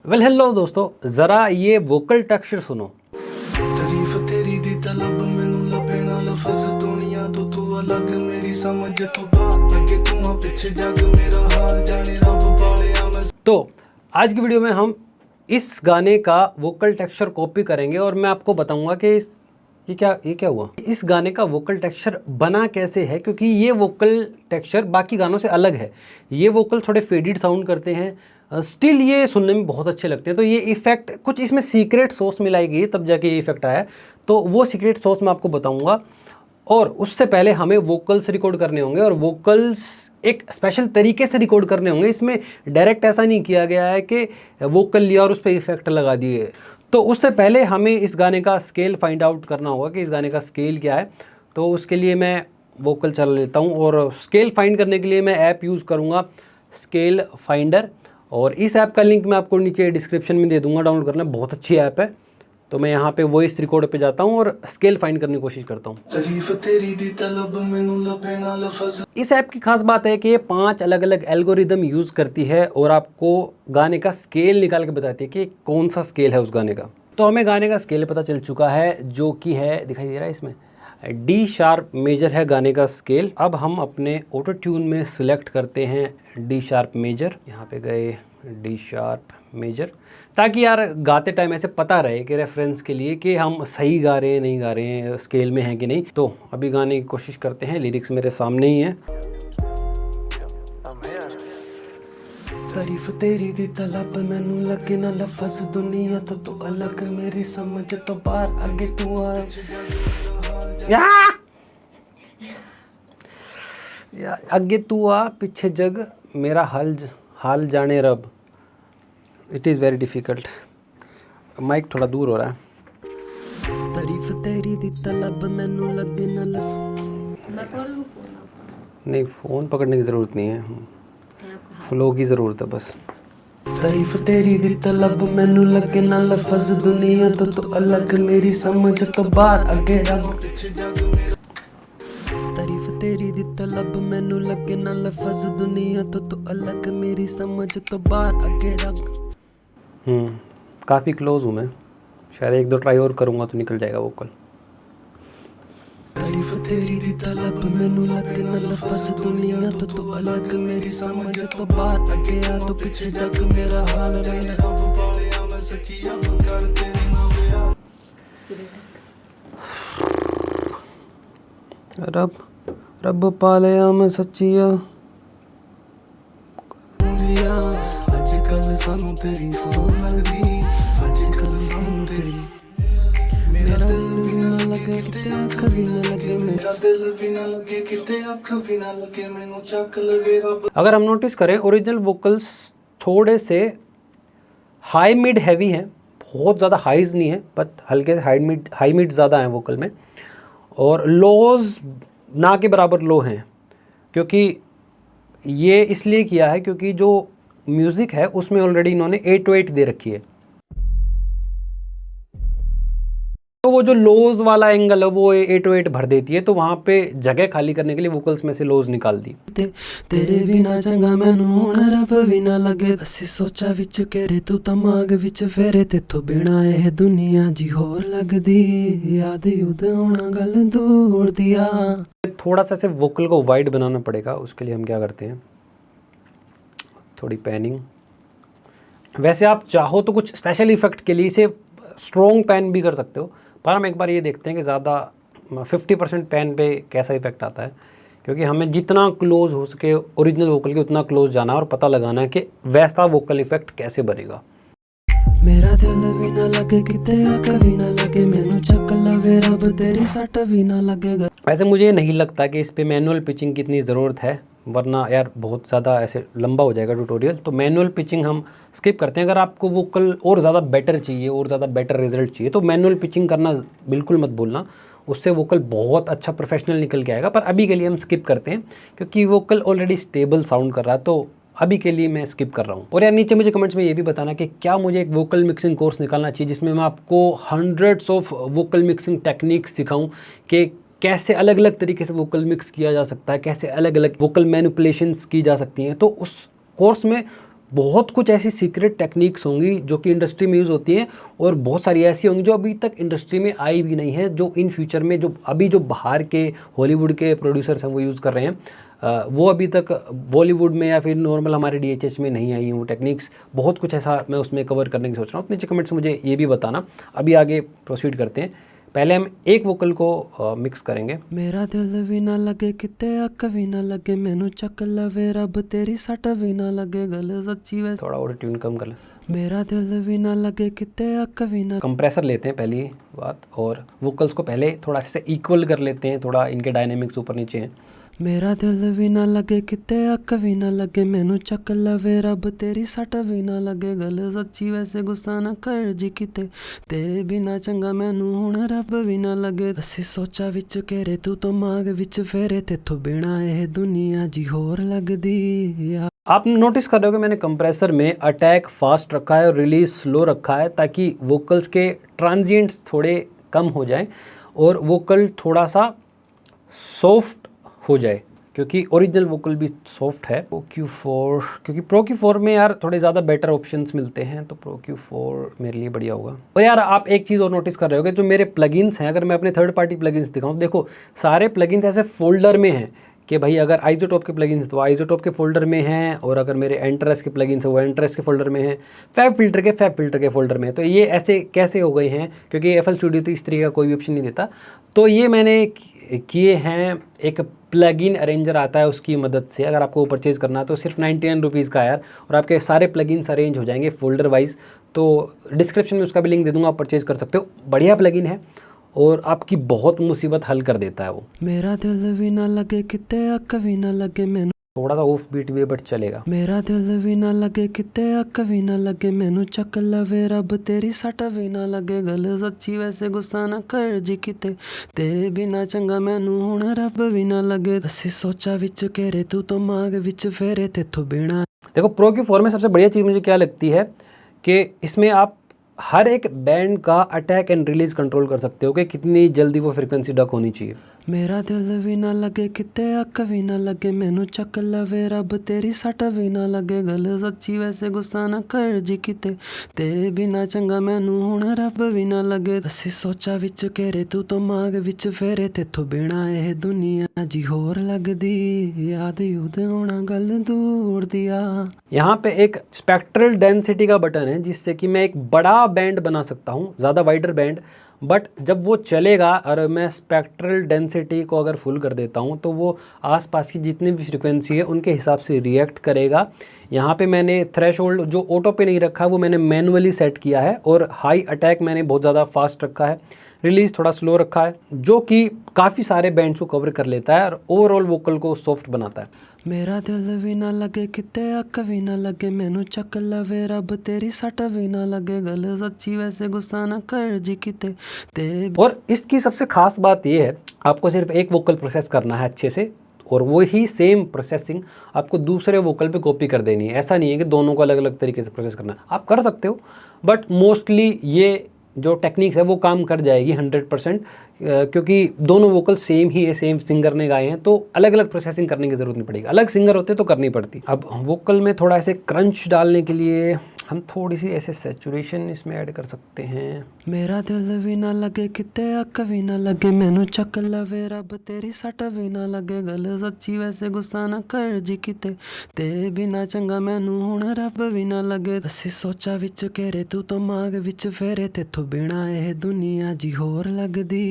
Well hello दोस्तों, ज़रा ये वोकल टेक्सचर सुनो। तारीफ तेरी दी तलब मैनू लभे ना लफज दुनिया तो तू अलग मेरी समझ तो बात लगे तू पीछे जग मेरा हाल जाने रब पाले मैं। तो आज की वीडियो में हम इस गाने का वोकल टेक्सचर कॉपी करेंगे और मैं आपको बताऊंगा कि ये क्या हुआ, इस गाने का वोकल टेक्सचर बना कैसे है, क्योंकि ये वोकल टेक्सचर बाकी गानों से अलग है। ये वोकल थोड़े फेडिड साउंड करते हैं, स्टिल ये सुनने में बहुत अच्छे लगते हैं। तो ये इफ़ेक्ट कुछ इसमें सीक्रेट सॉस मिलाई गई तब जाके ये इफ़ेक्ट आया है, तो वो सीक्रेट सॉस मैं आपको बताऊंगा। और उससे पहले हमें वोकल्स रिकॉर्ड करने होंगे और वोकल्स एक स्पेशल तरीके से रिकॉर्ड करने होंगे। इसमें डायरेक्ट ऐसा नहीं किया गया है कि वोकल लिया और उस पर इफेक्ट लगा दिए। तो उससे पहले हमें इस गाने का स्केल फाइंड आउट करना होगा कि इस गाने का स्केल क्या है। तो उसके लिए मैं वोकल चला लेता हूँ और स्केल फाइंड करने के लिए मैं ऐप यूज़ करूँगा, स्केल फाइंडर। और इस ऐप का लिंक मैं आपको नीचे डिस्क्रिप्शन में दे दूँगा, डाउनलोड करना, बहुत अच्छी ऐप है। तो मैं यहाँ पे वॉइस रिकॉर्ड पे जाता हूँ और स्केल फाइंड करने की कोशिश करता हूँ। तारीफ तेरी दी तलब मैनू लभे ना लफज। इस ऐप की खास बात है कि ये 5 अलग अलग एल्गोरिदम यूज़ करती है और आपको गाने का स्केल निकाल के बताती है कि कौन सा स्केल है उस गाने का। तो हमें गाने का स्केल पता चल चुका है, जो कि है, दिखाई दे रहा है इसमें, डी शार्प मेजर है गाने का स्केल। अब हम अपने ऑटो ट्यून में सिलेक्ट करते हैं डी शार्प मेजर। यहाँ पे गए डी शार्प मेजर, ताकि यार गाते टाइम ऐसे पता रहे कि रेफरेंस के लिए कि हम सही गा रहे हैं नहीं गा रहे हैं, स्केल में हैं कि नहीं। तो अभी गाने की कोशिश करते हैं, लिरिक्स मेरे सामने ही है। तारीफ तेरी दी तलब मैनू लगे ना लफज दुनिया तो तू अलग मेरी समझ तो बाहर आगे तू आ। आगे तू आ पीछे जग मेरा हाल जाने रब। It is very difficult, mike थोड़ा दूर हो रहा है। तारीफ तेरी दी तलब मैनू लगे ना नहीं, फ़ोन पकड़ने की ज़रूरत नहीं है, फ्लो की ज़रूरत है बस। तारीफ तेरी दी तलब मैनू लगे ना लफज दुनिया तो तू अलग मेरी समझ तो बाहर आगे रब। तारीफ तेरी दी तलब मैनू लगे ना लफज दुनिया तो तू अलग मेरी समझ तो बाहर आगे रब। काफ़ी क्लोज हूँ मैं, शायद 1-2 ट्राई और करूँगा तो निकल जाएगा वोकल। तारीफ तेरी दी तलब मैनू लगे ना लफज दुनिया तो तू अलग मेरी समझ तो बाहर आगे आ तो पीछे जग मेरा हाल मेरे रब पाले मैं सच्ची अब कर तेरे नाम रब पाले मैं सच्चिया। अजकल सानू तेरी फोन लगदी, अजकल सानू तेरी मेरा दिल भी ना लगे किते अख भी ना लगे, मेरा दिल भी ना लगे किते अख भी ना लगे मैनू चक लगे रब। अगर हम नोटिस करें, ओरिजिनल वोकल्स थोड़े से हाई मिड हैवी हैं, बहुत ज़्यादा हाइज नहीं है, बट हल्के से हाई मिड ज़्यादा हैं वोकल में, और लोज ना के बराबर लो हैं। क्योंकि ये इसलिए किया है क्योंकि जो म्यूज़िक है उसमें ऑलरेडी इन्होंने 8/8 दे रखी है, तो वो जो लोज वाला एंगल है वो 8/8 भर देती है, तो वहाँ पे जगह खाली करने के लिए वोकल्स में से लोज निकाल दी। तेरे बिना चंगा मैनू हुण रब भी ना लगे, बस सोचा विच केरे तू दिमाग विच फेरे तेथों बिना ये दुनिया जी होर लगदी, याद युद होना गल दूर दिया। थोड़ा सा ऐसे वोकल को वाइड बनाना पड़ेगा, उसके लिए हम क्या करते हैं, थोड़ी पैनिंग। वैसे आप चाहो तो कुछ स्पेशल इफेक्ट के लिए इसे स्ट्रॉन्ग पैन भी कर सकते हो, पर हम एक बार ये देखते हैं कि ज़्यादा 50% पैन पे कैसा इफेक्ट आता है, क्योंकि हमें जितना क्लोज हो सके ओरिजिनल वोकल के उतना क्लोज जाना है और पता लगाना है कि वैसा वोकल इफेक्ट कैसे बनेगा। मेरा दिल भी ना लगे किते अख भी ना लगे मैनू चक लवे रब तेरी सट भी ना लगेगा। वैसे मुझे नहीं लगता कि इस पे मैनुअल पिचिंग की इतनी ज़रूरत है, वरना यार बहुत ज़्यादा ऐसे लंबा हो जाएगा ट्यूटोरियल, तो मैनुअल पिचिंग हम स्किप करते हैं। अगर आपको वोकल और ज़्यादा बेटर चाहिए और ज़्यादा बेटर रिजल्ट चाहिए तो मैनुअल पिचिंग करना बिल्कुल मत भूलना, उससे वोकल बहुत अच्छा प्रोफेशनल निकल के आएगा। पर अभी के लिए हम स्किप करते हैं क्योंकि वोकल ऑलरेडी स्टेबल साउंड कर रहा है, तो अभी के लिए मैं स्किप कर रहा हूँ। और यार नीचे मुझे कमेंट्स में ये भी बताना कि क्या मुझे एक वोकल मिक्सिंग कोर्स निकालना चाहिए जिसमें मैं आपको hundreds of vocal mixing techniques सिखाऊं कि कैसे अलग अलग तरीके से वोकल मिक्स किया जा सकता है, कैसे अलग अलग वोकल मैनिपुलेशंस की जा सकती हैं। तो उस कोर्स में बहुत कुछ ऐसी सीक्रेट टेक्निक्स होंगी जो कि इंडस्ट्री में यूज़ होती हैं, और बहुत सारी ऐसी होंगी जो अभी तक इंडस्ट्री में आई भी नहीं है, जो इन फ्यूचर में जो बाहर के हॉलीवुड के प्रोड्यूसर्स हैं वो यूज़ कर रहे हैं। वो अभी तक बॉलीवुड में या फिर नॉर्मल हमारे DHH में नहीं आई हैं वो टेक्निक्स। बहुत कुछ ऐसा मैं उसमें कवर करने की सोच रहा हूँ। नीचे कमेंट्स मुझे ये भी बताना। अभी आगे प्रोसीड करते हैं। पहले हम एक वोकल को मिक्स करेंगे। मेरा दिल भी ना लगे किते अक भी ना लगे मैनू चक लवे रब तेरी सट भी ना लगे गल सच्ची वैसे थोड़ा और ट्यून कम कर लें। मेरा दिल भी ना लगे किते अक भी ना कंप्रेसर लेते हैं पहली बात, और वोकल्स को पहले थोड़ा से इक्वल कर लेते हैं, थोड़ा इनके डायनेमिक्स ऊपर नीचे हैं। मेरा दिल भी ना लगे किते अक भी ना लगे मैनू चक लवे रब तेरी सट भी ना लगे गल सच्ची वैसे गुस्सा ना कर जी किते तेरे बिना चंगा मैनू हुण रब भी ना लगे ਅਸੀਂ ਸੋਚਾ ਵਿੱਚ ਘੇਰੇ ਤੂੰ तो माग ਵਿੱਚ फेरे तेथों बिना ਇਹ दुनिया जी होर लगदी आ आप नोटिस कर रहे हो कि मैंने कंप्रेसर में अटैक फास्ट रखा है और रिलीज स्लो रखा है, ताकि वोकल्स के ट्रांजिएंट्स थोड़े कम हो जाएं और वोकल थोड़ा सा सॉफ्ट हो जाए, क्योंकि ओरिजिनल वोकल भी सॉफ्ट है। Pro Q4, क्योंकि Pro Q4 में यार थोड़े ज़्यादा बेटर ऑप्शंस मिलते हैं, तो Pro Q4 मेरे लिए बढ़िया होगा। और यार आप एक चीज़ और नोटिस कर रहे हो कि जो मेरे प्लगइन्स हैं, अगर मैं अपने थर्ड पार्टी प्लगइन्स दिखाऊं तो देखो सारे प्लगइन्स ऐसे फोल्डर में हैं कि भाई अगर आइजोटॉप के प्लगइन्स तो आइजोटॉप के फोल्डर में हैं, और अगर मेरे एंट्रेस के प्लगइन्स हैं वो एंट्रेस के फोल्डर में हैं, फैब फिल्टर के फोल्डर में। तो ये ऐसे कैसे हो गए हैं, क्योंकि FL स्टूडियो तो इस तरीके का कोई भी ऑप्शन नहीं देता। तो ये मैंने किए हैं, एक प्लगइन अरेंजर आता है उसकी मदद से। अगर आपको परचेज़ करना है तो सिर्फ 99 रुपीज़ का यार, और आपके सारे प्लगइन्स अरेंज हो जाएंगे फोल्डर वाइज। तो डिस्क्रिप्शन में उसका भी लिंक दे दूँगा, आप परचेज़ कर सकते हो। बढ़िया प्लगइन है और आपकी बहुत मुसीबत हल कर देता है वो। मेरा दिल भी ना लगे किते अक भी ना लगे मैनू थोड़ा सा ऑफ बीट भी है बट चलेगा। मेरा दिल भी ना लगे किते अक भी ना लगे मैनू चक लवे रब तेरी सट भी ना लगे गल सच्ची वैसे गुस्सा ना कर जी किते तेरे बिना चंगा मैनू हुण रब भी ना लगे ਅਸੀਂ ਸੋਚਾ ਵਿੱਚ ਘੇਰੇ ਤੂੰ तो माग ਵਿੱਚ फेरे तेथों बिना देखो Pro Q4 में सबसे बढ़िया चीज़ मुझे क्या लगती है कि इसमें आप हर एक बैंड का अटैक एंड रिलीज कंट्रोल कर सकते हो कि कितनी जल्दी वो फ्रीक्वेंसी डक होनी चाहिए। मेरा दिल भी ना लगे किते अक भी ना लगे मैनू चक लवे रब तेरी सट भी ना लगे गल सच्ची वैसे गुस्सा ना कर जी किते तेरे बिना चंगा मैनू हुण रब भी ना लगे ਅਸੀਂ ਸੋਚਾ ਵਿੱਚ ਘੇਰੇ ਤੂੰ तो माग ਵਿੱਚ फेरे तेथों बिना ਇਹ दुनिया जी होर लगदी याद युद होना गल दूर दिया। यहाँ पे एक स्पेक्ट्रल डेंसिटी का बटन है जिससे कि मैं एक बड़ा बैंड बना सकता हूँ, ज़्यादा वाइडर बैंड। बट जब वो चलेगा और मैं स्पेक्ट्रल डेंसिटी को अगर फुल कर देता हूँ तो वो आसपास की जितनी भी फ्रिक्वेंसी है उनके हिसाब से रिएक्ट करेगा। यहाँ पे मैंने थ्रेशोल्ड जो ऑटो पे नहीं रखा वो मैंने मैनुअली सेट किया है, और हाई अटैक मैंने बहुत ज़्यादा फास्ट रखा है, रिलीज़ थोड़ा स्लो रखा है, जो कि काफ़ी सारे बैंड्स को कवर कर लेता है और ओवरऑल वोकल को सॉफ्ट बनाता है। मेरा दिल भी ना लगे किते अक भी ना लगे मैनू चक लवे रब तेरी सट भी ना लगे गल सच्ची वैसे गुस्सा ना कर जी किते तेरे और इसकी सबसे खास बात ये है, आपको सिर्फ एक वोकल प्रोसेस करना है अच्छे से, और वही सेम प्रोसेसिंग आपको दूसरे वोकल पे कॉपी कर देनी है। ऐसा नहीं है कि दोनों को अलग अलग तरीके से प्रोसेस करना है, आप कर सकते हो, बट मोस्टली ये जो टेक्निक्स है वो काम कर जाएगी 100%, क्योंकि दोनों वोकल सेम ही है, सेम सिंगर ने गाए हैं, तो अलग अलग प्रोसेसिंग करने की ज़रूरत नहीं पड़ेगी। अलग सिंगर होते तो करनी पड़ती। अब वोकल में थोड़ा ऐसे क्रंच डालने के लिए हम थोड़ी सी ऐसे सैचुरेशन इसमें ऐड कर सकते हैं। मेरा दिल भी ना लगे किते अक भी ना लगे मैनू चक लवे रब तेरी सट भी ना लगे गल सच्ची वैसे गुस्सा ना कर जी किते तेरे बिना चंगा मैनू हुण रब भी ना लगे ਅਸੀਂ ਸੋਚਾ ਵਿੱਚ ਘੇਰੇ ਤੂੰ तो माग ਵਿੱਚ फेरे तेथों बिना ਇਹ दुनिया जी होर लगदी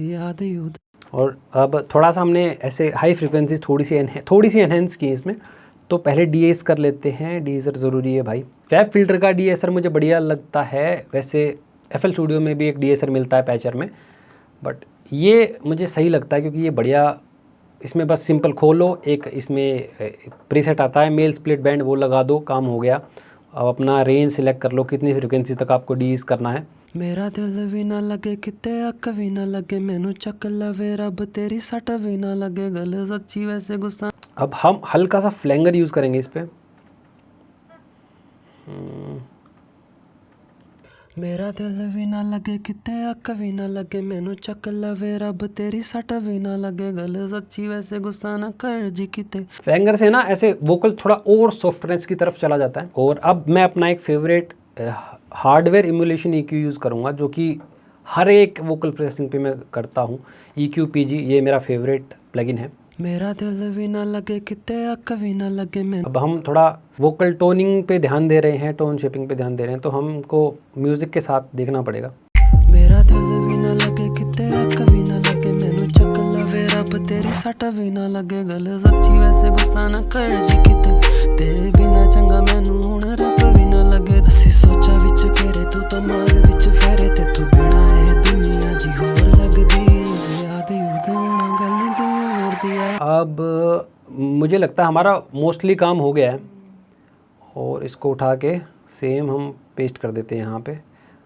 याद युद। और अब थोड़ा सा हमने ऐसे हाई फ्रिक्वेंसीज थोड़ी सी एनहेंस की इसमें, तो पहले डीएस कर लेते हैं। डीएसर ज़रूरी है भाई। फैब फिल्टर का डीएसर मुझे बढ़िया लगता है। वैसे FL स्टूडियो में भी एक डीएसर मिलता है पैचर में, बट ये मुझे सही लगता है क्योंकि ये बढ़िया, इसमें बस सिंपल खोलो, एक इसमें प्रीसेट आता है मेल स्प्लिट बैंड, वो लगा दो, काम हो गया। अब अपना रेंज सिलेक्ट कर लो कितनी फ्रिक्वेंसी तक आपको डीएस करना है। मेरा दिल भी ना लगे किते अक भी ना लगे मैनू चक लवे रब तेरी सट भी ना लगे गल सच्ची वैसे गुस्सा। अब हम हल्का सा फ्लैंगर यूज़ करेंगे इस पर। मेरा दिल भी ना लगे किते अक भी ना लगे मैनू चक लवे रब तेरी सट भी ना लगे गल सच्ची वैसे गुस्सा ना कर जी किते। फैंगर से ना ऐसे वोकल थोड़ा और सॉफ्टनेस की तरफ चला जाता है। और अब मैं अपना एक favourite hardware emulation EQ use करूँगा, जो कि हर एक वोकल प्रोसेसिंग पे मैं करता हूँ। EQ PG ये मेरा फेवरेट प्लगइन है। मेरा दिल भी ना लगे किते अक भी ना लगे मैं। अब हम थोड़ा वोकल टोनिंग पे ध्यान दे रहे हैं, टोन शेपिंग पे ध्यान दे रहे हैं, तो हमको म्यूज़िक के साथ देखना पड़ेगा। मेरा दिल भी ना लगे किते अक भी ना लगे मैनू चक लवे रब तेरी सट भी ना लगे गल सच्ची वैसे गुस्सा ना कर जी किते। तेरे बिना चंगा मैनू हुण रब भी ना लगे असी सोचा विच घेरे तू तमाग विच फेरे ते तू बिना ए दुनिया जी होर लगदी याद यूद होना गल दूर दिया। अब मुझे लगता है हमारा मोस्टली काम हो गया है, और इसको उठा के सेम हम पेस्ट कर देते हैं यहाँ पे।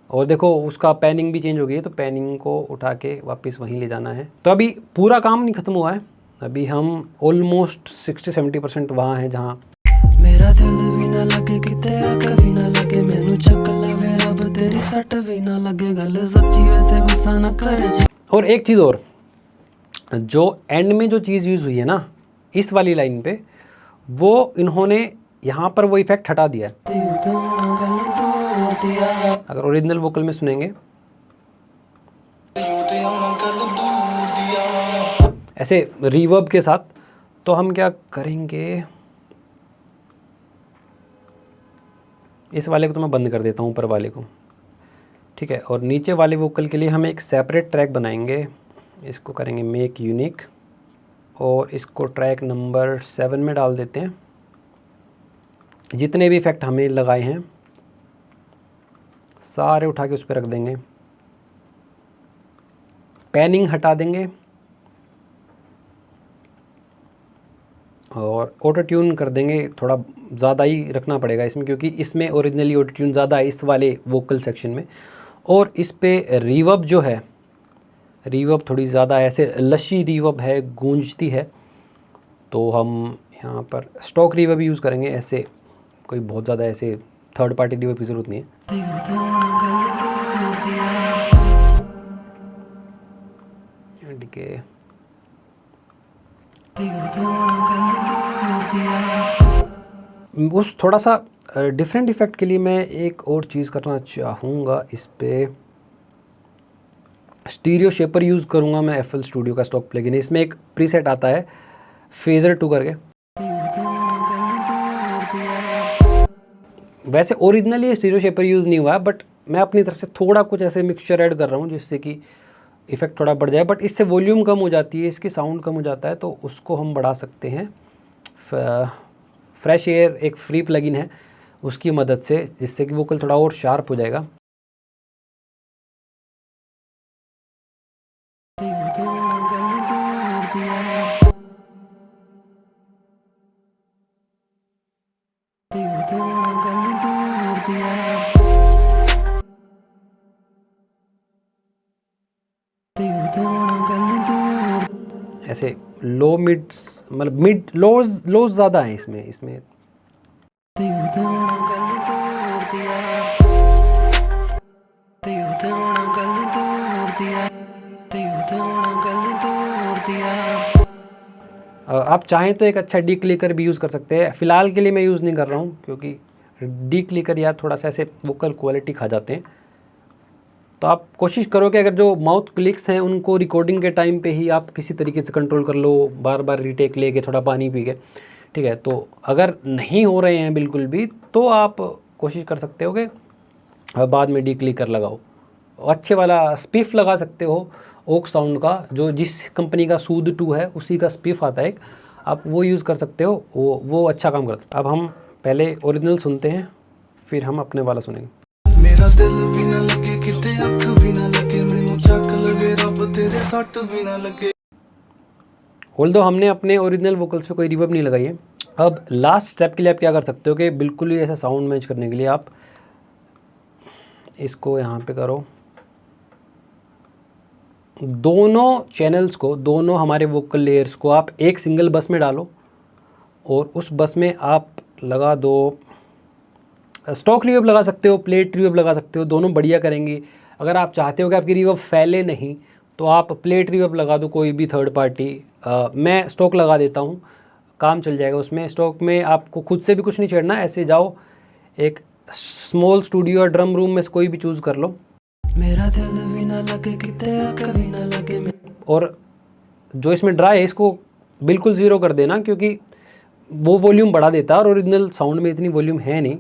और देखो उसका पैनिंग भी चेंज हो गई है, तो पैनिंग को उठा के वापस वहीं ले जाना है। तो अभी पूरा काम नहीं ख़त्म हुआ है, अभी हम ऑलमोस्ट 60-70% वहाँ हैं जहाँ। मेरा दिल भी ना लगे किते कभी ना लगे मैनू चक लवे रब तेरी सट भी ना लगे गल सच्ची वैसे गुस्सा ना कर जी। और एक चीज़ और, जो एंड में जो चीज़ यूज़ हुई है ना इस वाली लाइन पे, वो इन्होंने यहाँ पर वो इफेक्ट हटा दिया है। अगर ओरिजिनल वोकल में सुनेंगे ऐसे रिवर्ब के साथ, तो हम क्या करेंगे, इस वाले को तो मैं बंद कर देता हूँ, ऊपर वाले को, ठीक है। और नीचे वाले वोकल के लिए हम एक सेपरेट ट्रैक बनाएंगे, इसको करेंगे मेक यूनिक, और इसको ट्रैक नंबर 7 में डाल देते हैं। जितने भी इफेक्ट हमने लगाए हैं सारे उठा के उस पर रख देंगे, पैनिंग हटा देंगे, और ऑटो ट्यून कर देंगे। थोड़ा ज़्यादा ही रखना पड़ेगा इसमें, क्योंकि इसमें ओरिजिनली ऑटो ट्यून ज़्यादा है इस वाले वोकल सेक्शन में। और इस पे रिवर्ब जो है, रिवर्ब थोड़ी ज़्यादा ऐसे लशी रिवर्ब है, गूंजती है, तो हम यहाँ पर स्टॉक रिवर्ब यूज़ करेंगे। ऐसे कोई बहुत ज़्यादा ऐसे थर्ड पार्टी रिवर्ब की ज़रूरत नहीं है। ठीक है, उस थोड़ा सा डिफरेंट इफेक्ट के लिए मैं एक और चीज़ करना चाहूँगा। इस पे स्टीरियो शेपर यूज़ करूँगा मैं, FL स्टूडियो का स्टॉक प्लगइन है। इसमें एक प्रीसेट आता है फेजर 2 करके। वैसे ओरिजिनली स्टीरियो शेपर यूज़ नहीं हुआ है, बट मैं अपनी तरफ से थोड़ा कुछ ऐसे मिक्सचर ऐड कर रहा हूँ जिससे कि इफ़ेक्ट थोड़ा बढ़ जाए। बट इससे वॉल्यूम कम हो जाती है, इसकी साउंड कम हो जाता है, तो उसको हम बढ़ा सकते हैं। फ्रेश एयर एक फ्री प्लगइन है, उसकी मदद से, जिससे कि वोकल थोड़ा और शार्प हो जाएगा। ऐसे लो मिड्स, मतलब मिड लोज ज़्यादा हैं इसमें। आप चाहें तो एक अच्छा डी क्लिकर भी यूज़ कर सकते हैं। फ़िलहाल के लिए मैं यूज़ नहीं कर रहा हूँ, क्योंकि डी क्लिकर यार थोड़ा सा ऐसे वोकल क्वालिटी खा जाते हैं। तो आप कोशिश करो कि अगर जो माउथ क्लिक्स हैं उनको रिकॉर्डिंग के टाइम पे ही आप किसी तरीके से कंट्रोल कर लो, बार बार रीटेक लेके, थोड़ा पानी पी के, ठीक है। तो अगर नहीं हो रहे हैं बिल्कुल भी, तो आप कोशिश कर सकते हो कि बाद में डी क्लिकर लगाओ। अच्छे वाला स्पिफ लगा सकते हो ओक साउंड का, जो जिस कंपनी का सूद 2 है उसी का स्पिफ आता है एक, आप वो यूज़ कर सकते हो, वो अच्छा काम करता है। अब हम पहले ओरिजिनल सुनते हैं, फिर हम अपने वाला सुनेंगे। मेरा दिल भी ना लगे किते अख भी ना लगे मैनू चक लगे रब तेरे सट भी ना लगे। ऑल्दो हमने अपने ओरिजिनल वोकल्स पे कोई रिवर्ब नहीं लगाई है। अब लास्ट स्टेप के लिए आप क्या कर सकते हो कि बिल्कुल ही ऐसा साउंड मैच करने के लिए आप इसको यहाँ पे करो, दोनों चैनल्स को, दोनों हमारे वोकल लेयर्स को आप एक सिंगल बस में डालो, और उस बस में आप लगा दो स्टॉक रिवर्ब लगा सकते हो, प्लेट रिवर्ब लगा सकते हो, दोनों बढ़िया करेंगी। अगर आप चाहते हो कि आपकी रिवर्ब फैले नहीं तो आप प्लेट रिवर्ब लगा दो, कोई भी थर्ड पार्टी। मैं स्टॉक लगा देता हूँ, काम चल जाएगा उसमें। स्टॉक में आपको खुद से भी कुछ नहीं छेड़ना, ऐसे जाओ एक स्मॉल स्टूडियो या ड्रम रूम में से कोई भी चूज़ कर लो। मेरा दिल भी ना लगे किते कभी ना लगे। और जो इसमें ड्राई है इसको बिल्कुल ज़ीरो कर देना, क्योंकि वो वॉल्यूम बढ़ा देता है और ओरिजिनल साउंड में इतनी वॉल्यूम है नहीं।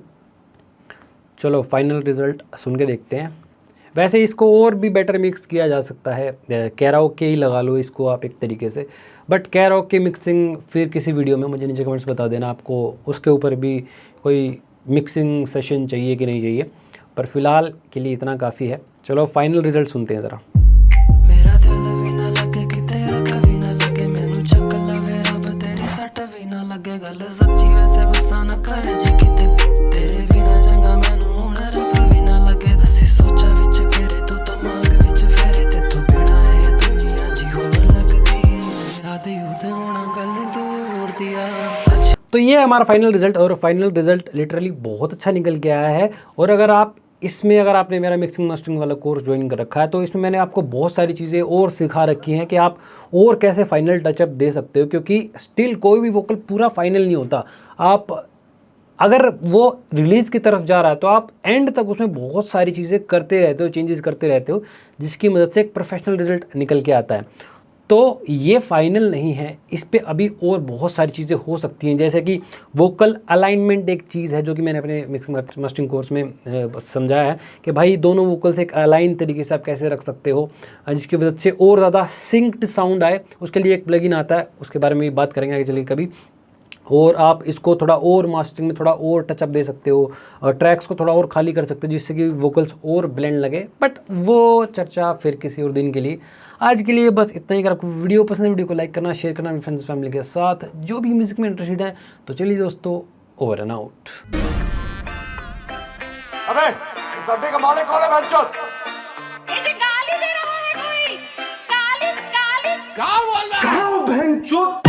चलो फाइनल रिज़ल्ट सुन के देखते हैं। वैसे इसको और भी बेटर मिक्स किया जा सकता है, कैराओके ही लगा लो इसको आप एक तरीके से, बट कैराओके मिक्सिंग फिर किसी वीडियो में मुझे नीचे कमेंट्स बता देना आपको उसके ऊपर भी कोई मिक्सिंग सेशन चाहिए कि नहीं चाहिए, पर फिलहाल के लिए इतना काफ़ी है। चलो फाइनल रिज़ल्ट सुनते हैं ज़रा। मेरा दिल भी ना लगे किते कभी ना लगे, मैनू चक लवे रब तेरी सट भी ना लगे। गल सच्ची वैसे गुस्सा ना कर जी किते, तेरे बिना चंगा मैनू हुण रब भी ना लगे। बसी सोचा विच घेरे तू दिमाग विच फेरे, तेतों बिना ये दुनिया जी होर लगदी। याद यूद होना गल दूर दिया। तो ये है हमारा फाइनल रिज़ल्ट, और फाइनल रिज़ल्ट लिटरली बहुत अच्छा निकल के आया है। और अगर आपने मेरा मिक्सिंग मास्टरिंग वाला कोर्स ज्वाइन कर रखा है तो इसमें मैंने आपको बहुत सारी चीज़ें और सिखा रखी हैं कि आप और कैसे फाइनल टचअप दे सकते हो, क्योंकि स्टिल कोई भी वोकल पूरा फाइनल नहीं होता। आप अगर वो रिलीज़ की तरफ जा रहा है तो आप एंड तक उसमें बहुत सारी चीज़ें करते रहते हो, चेंजेस करते रहते हो, जिसकी मदद से एक प्रोफेशनल रिज़ल्ट निकल के आता है। तो ये फाइनल नहीं है, इस पे अभी और बहुत सारी चीज़ें हो सकती हैं, जैसे कि वोकल अलाइनमेंट एक चीज़ है जो कि मैंने अपने मिक्सिंग मास्टरिंग कोर्स में समझाया है कि भाई दोनों वोकल्स एक अलाइन तरीके से आप कैसे रख सकते हो जिसकी वजह से और ज़्यादा सिंक्ड साउंड आए। उसके लिए एक प्लगइन आता है, उसके बारे में भी बात करेंगे आगे चलिए कभी। और आप इसको थोड़ा और मास्टरिंग में थोड़ा और टचअप दे सकते हो, ट्रैक्स को थोड़ा और खाली कर सकते हो जिससे कि वोकल्स और ब्लेंड लगे, बट वो चर्चा फिर किसी और दिन के लिए। आज के लिए बस इतना ही। अगर आपको वीडियो पसंद है, वीडियो को लाइक करना, शेयर करना अपनी फ्रेंड्स फैमिली के साथ जो भी म्यूज़िक में इंटरेस्टेड है। तो चलिए दोस्तों, ओवर एंड आउट। अबे इस अड्डे का मालिक कौन है बंचोद? इसे गाली दे रहा है कोई, गाली गाली क्या बोल रहा है? बहनचोद